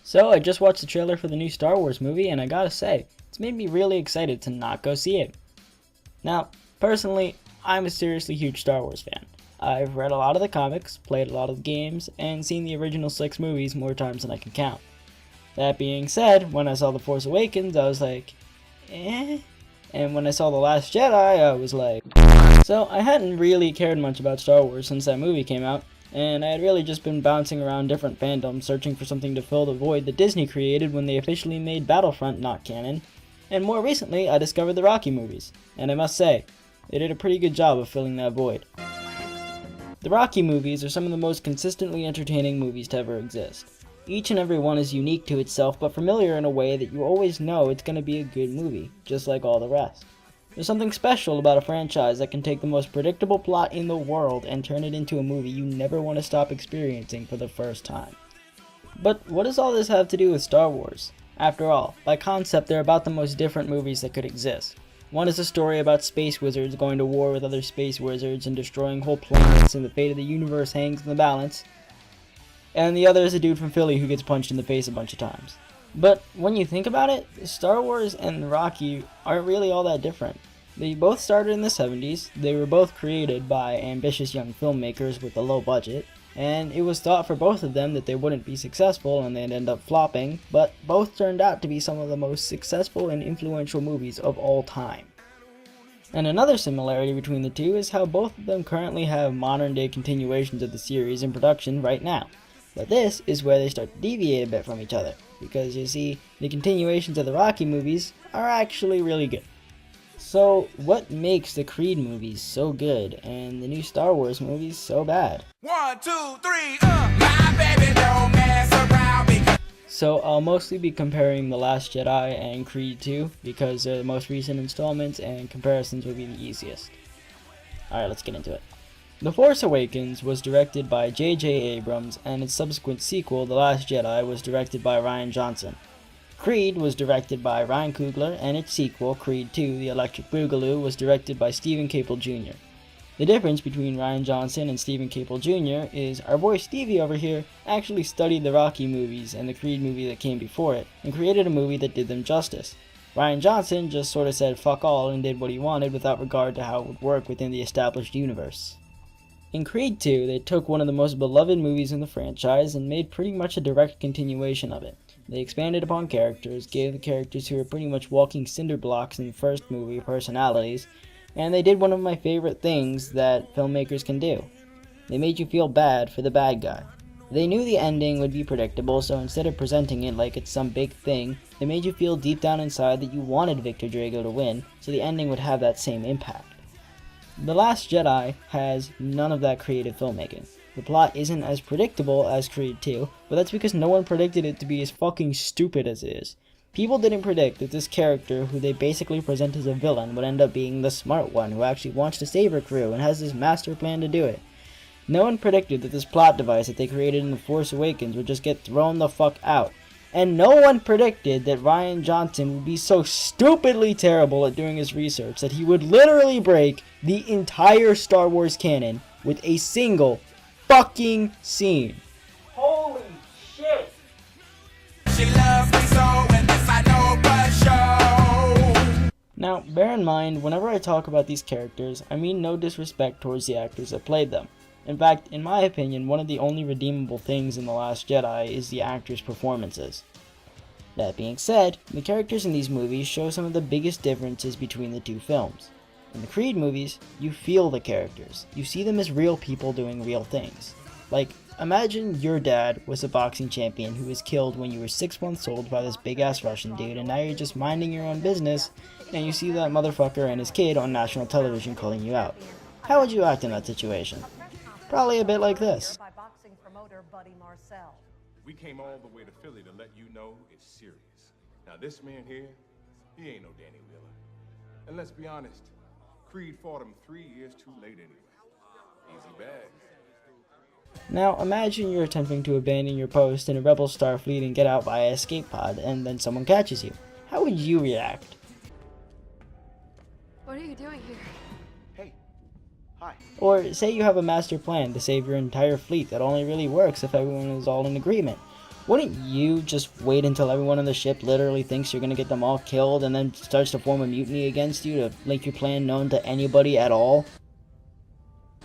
So I just watched the trailer for the new Star Wars movie, and I gotta say, it's made me really excited to not go see it. Now, personally, I'm a seriously huge Star Wars fan. I've read a lot of the comics, played a lot of the games, and seen the original 6 movies more times than I can count. That being said, when I saw The Force Awakens, I was like, eh? And when I saw The Last Jedi, I was like... So I hadn't really cared much about Star Wars since that movie came out, and I had really just been bouncing around different fandoms searching for something to fill the void that Disney created when they officially made Battlefront not canon. And more recently, I discovered the Rocky movies, and I must say, they did a pretty good job of filling that void. The Rocky movies are some of the most consistently entertaining movies to ever exist. Each and every one is unique to itself, but familiar in a way that you always know it's going to be a good movie, just like all the rest. There's something special about a franchise that can take the most predictable plot in the world and turn it into a movie you never want to stop experiencing for the first time. But what does all this have to do with Star Wars? After all, by concept they're about the most different movies that could exist. One is a story about space wizards going to war with other space wizards and destroying whole planets, and the fate of the universe hangs in the balance. And the other is a dude from Philly who gets punched in the face a bunch of times. But when you think about it, Star Wars and Rocky aren't really all that different. They both started in the 70s, they were both created by ambitious young filmmakers with a low budget, and it was thought for both of them that they wouldn't be successful and they'd end up flopping, but both turned out to be some of the most successful and influential movies of all time. And another similarity between the two is how both of them currently have modern day continuations of the series in production right now. But this is where they start to deviate a bit from each other, because you see, the continuations of the Rocky movies are actually really good. So, what makes the Creed movies so good and the new Star Wars movies so bad? 1, 2, 3, my baby don't mess around because... So, I'll mostly be comparing The Last Jedi and Creed 2, because they're the most recent installments and comparisons will be the easiest. Alright, let's get into it. The Force Awakens was directed by J.J. Abrams, and its subsequent sequel, The Last Jedi, was directed by Rian Johnson. Creed was directed by Ryan Coogler, and its sequel, Creed 2, The Electric Boogaloo, was directed by Stephen Caple Jr. The difference between Rian Johnson and Stephen Caple Jr. is our boy Stevie over here actually studied the Rocky movies and the Creed movie that came before it, and created a movie that did them justice. Rian Johnson just sort of said fuck all and did what he wanted without regard to how it would work within the established universe. In Creed 2, they took one of the most beloved movies in the franchise and made pretty much a direct continuation of it. They expanded upon characters, gave the characters who were pretty much walking cinder blocks in the first movie personalities, and they did one of my favorite things that filmmakers can do. They made you feel bad for the bad guy. They knew the ending would be predictable, so instead of presenting it like it's some big thing, they made you feel deep down inside that you wanted Victor Drago to win, so the ending would have that same impact. The Last Jedi has none of that creative filmmaking. The plot isn't as predictable as Creed 2, but that's because no one predicted it to be as fucking stupid as it is. People didn't predict that this character, who they basically present as a villain, would end up being the smart one who actually wants to save her crew and has this master plan to do it. No one predicted that this plot device that they created in The Force Awakens would just get thrown the fuck out. And no one predicted that Rian Johnson would be so stupidly terrible at doing his research that he would literally break the entire Star Wars canon with a single fucking scene. Holy shit! She loves me so, and this I know for sure. Now, bear in mind, whenever I talk about these characters, I mean no disrespect towards the actors that played them. In fact, in my opinion, one of the only redeemable things in The Last Jedi is the actors' performances. That being said, the characters in these movies show some of the biggest differences between the two films. In the Creed movies, you feel the characters. You see them as real people doing real things. Like, imagine your dad was a boxing champion who was killed when you were 6 months old by this big-ass Russian dude, and now you're just minding your own business, and you see that motherfucker and his kid on national television calling you out. How would you act in that situation? Probably a bit like this. By boxing promoter Buddy Marcel. We came all the way to Philly to let you know it's serious. Now this man here, he ain't no Danny Wheeler. And let's be honest, Creed fought him 3 years too late anyway. Easy bag. Now imagine you're attempting to abandon your post in a rebel Starfleet and get out via escape pod, and then someone catches you. How would you react? What are you doing here? Hey, hi. Or say you have a master plan to save your entire fleet that only really works if everyone is all in agreement. Wouldn't you just wait until everyone on the ship literally thinks you're gonna get them all killed and then starts to form a mutiny against you to make your plan known to anybody at all?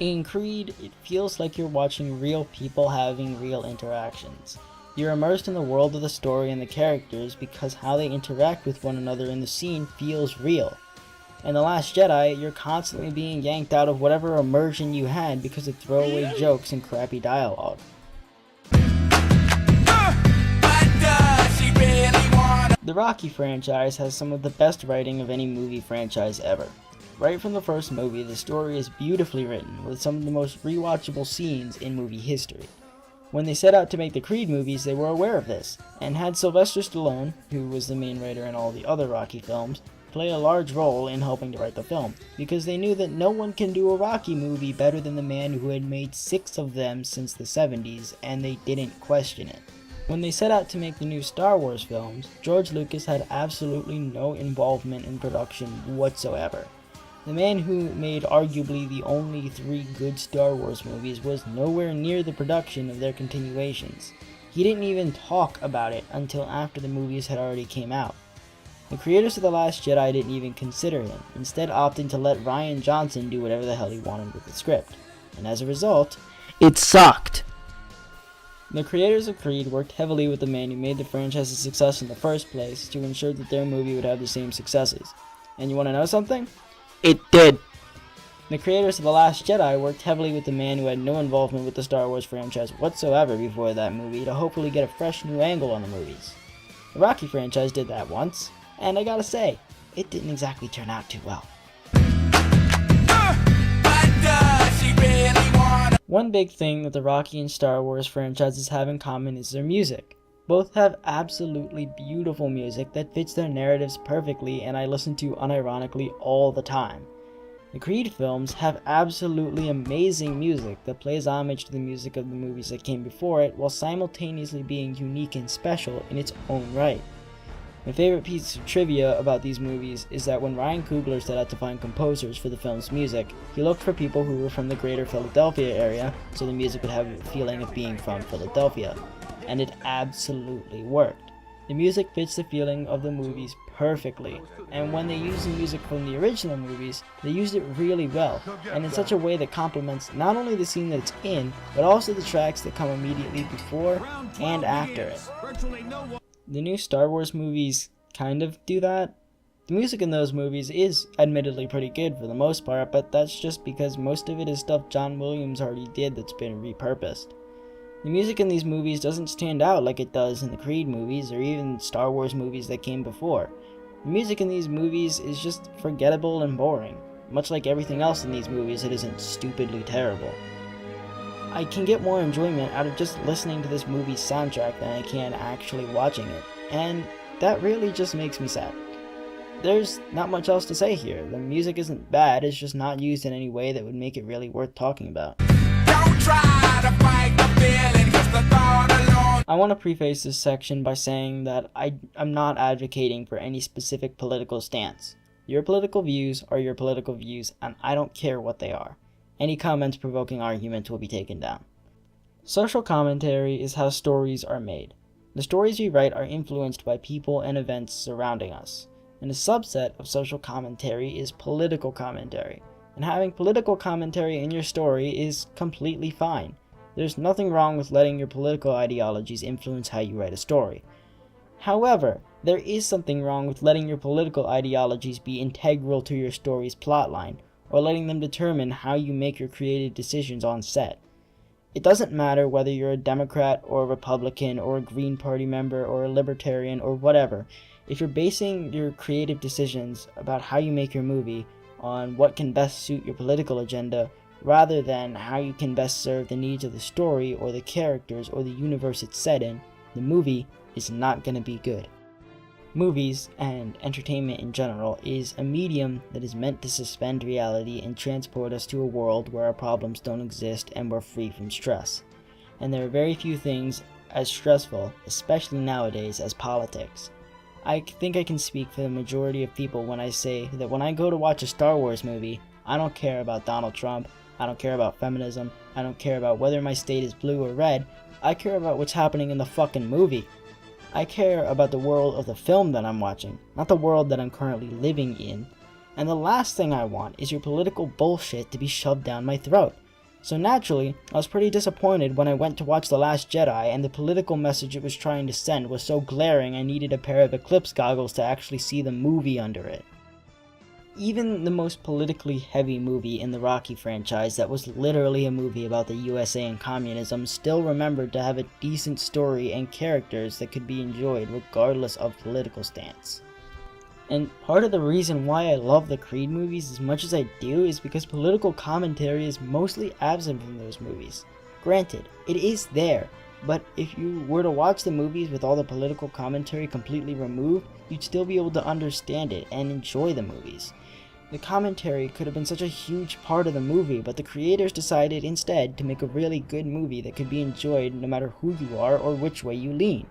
In Creed, it feels like you're watching real people having real interactions. You're immersed in the world of the story and the characters because how they interact with one another in the scene feels real. In The Last Jedi, you're constantly being yanked out of whatever immersion you had because of throwaway jokes and crappy dialogue. The Rocky franchise has some of the best writing of any movie franchise ever. Right from the first movie, the story is beautifully written, with some of the most rewatchable scenes in movie history. When they set out to make the Creed movies, they were aware of this, and had Sylvester Stallone, who was the main writer in all the other Rocky films, play a large role in helping to write the film, because they knew that no one can do a Rocky movie better than the man who had made 6 of them since the 70s, and they didn't question it. When they set out to make the new Star Wars films, George Lucas had absolutely no involvement in production whatsoever. The man who made arguably the only 3 good Star Wars movies was nowhere near the production of their continuations. He didn't even talk about it until after the movies had already came out. The creators of The Last Jedi didn't even consider him, instead opting to let Rian Johnson do whatever the hell he wanted with the script. And as a result, it sucked! The creators of Creed worked heavily with the man who made the franchise a success in the first place to ensure that their movie would have the same successes. And you want to know something? It did! The creators of The Last Jedi worked heavily with the man who had no involvement with the Star Wars franchise whatsoever before that movie to hopefully get a fresh new angle on the movies. The Rocky franchise did that once, and I gotta say, it didn't exactly turn out too well. One big thing that the Rocky and Star Wars franchises have in common is their music. Both have absolutely beautiful music that fits their narratives perfectly and I listen to unironically all the time. The Creed films have absolutely amazing music that plays homage to the music of the movies that came before it while simultaneously being unique and special in its own right. My favorite piece of trivia about these movies is that when Ryan Coogler set out to find composers for the film's music, he looked for people who were from the greater Philadelphia area so the music would have a feeling of being from Philadelphia. And it absolutely worked. The music fits the feeling of the movies perfectly, and when they use the music from the original movies, they used it really well, and in such a way that complements not only the scene that it's in, but also the tracks that come immediately before and after it. The new Star Wars movies kind of do that. The music in those movies is admittedly pretty good for the most part, but that's just because most of it is stuff John Williams already did that's been repurposed. The music in these movies doesn't stand out like it does in the Creed movies or even Star Wars movies that came before. The music in these movies is just forgettable and boring. Much like everything else in these movies, it isn't stupidly terrible. I can get more enjoyment out of just listening to this movie's soundtrack than I can actually watching it, and that really just makes me sad. There's not much else to say here. The music isn't bad, it's just not used in any way that would make it really worth talking about. Don't try to fight the feeling, 'cause the thought alone. I want to preface this section by saying that I'm not advocating for any specific political stance. Your political views are your political views, and I don't care what they are. Any comments provoking arguments will be taken down. Social commentary is how stories are made. The stories we write are influenced by people and events surrounding us. And a subset of social commentary is political commentary. And having political commentary in your story is completely fine. There's nothing wrong with letting your political ideologies influence how you write a story. However, there is something wrong with letting your political ideologies be integral to your story's plotline, or letting them determine how you make your creative decisions on set. It doesn't matter whether you're a Democrat or a Republican or a Green Party member or a Libertarian or whatever. If you're basing your creative decisions about how you make your movie on what can best suit your political agenda, rather than how you can best serve the needs of the story or the characters or the universe it's set in, the movie is not going to be good. Movies, and entertainment in general, is a medium that is meant to suspend reality and transport us to a world where our problems don't exist and we're free from stress. And there are very few things as stressful, especially nowadays, as politics. I think I can speak for the majority of people when I say that when I go to watch a Star Wars movie, I don't care about Donald Trump, I don't care about feminism. I don't care about whether my state is blue or red. I care about what's happening in the fucking movie. I care about the world of the film that I'm watching, not the world that I'm currently living in. And the last thing I want is your political bullshit to be shoved down my throat. So naturally, I was pretty disappointed when I went to watch The Last Jedi and the political message it was trying to send was so glaring I needed a pair of eclipse goggles to actually see the movie under it. Even the most politically heavy movie in the Rocky franchise that was literally a movie about the USA and communism still remembered to have a decent story and characters that could be enjoyed regardless of political stance. And part of the reason why I love the Creed movies as much as I do is because political commentary is mostly absent from those movies. Granted, it is there, but if you were to watch the movies with all the political commentary completely removed, you'd still be able to understand it and enjoy the movies. The commentary could have been such a huge part of the movie, but the creators decided instead to make a really good movie that could be enjoyed no matter who you are or which way you lean.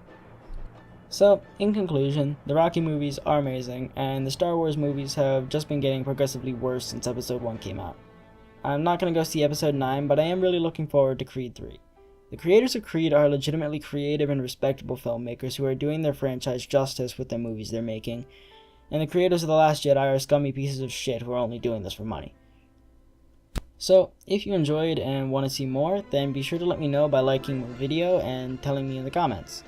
So, in conclusion, the Rocky movies are amazing, and the Star Wars movies have just been getting progressively worse since Episode 1 came out. I'm not going to go see Episode 9, but I am really looking forward to Creed 3. The creators of Creed are legitimately creative and respectable filmmakers who are doing their franchise justice with the movies they're making, and the creators of The Last Jedi are scummy pieces of shit who are only doing this for money. So, if you enjoyed and want to see more, then be sure to let me know by liking the video and telling me in the comments.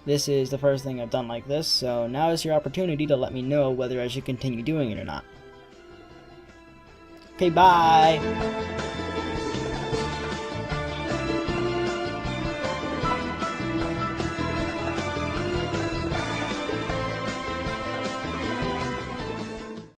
This is the first thing I've done like this, so now is your opportunity to let me know whether I should continue doing it or not. Okay, bye!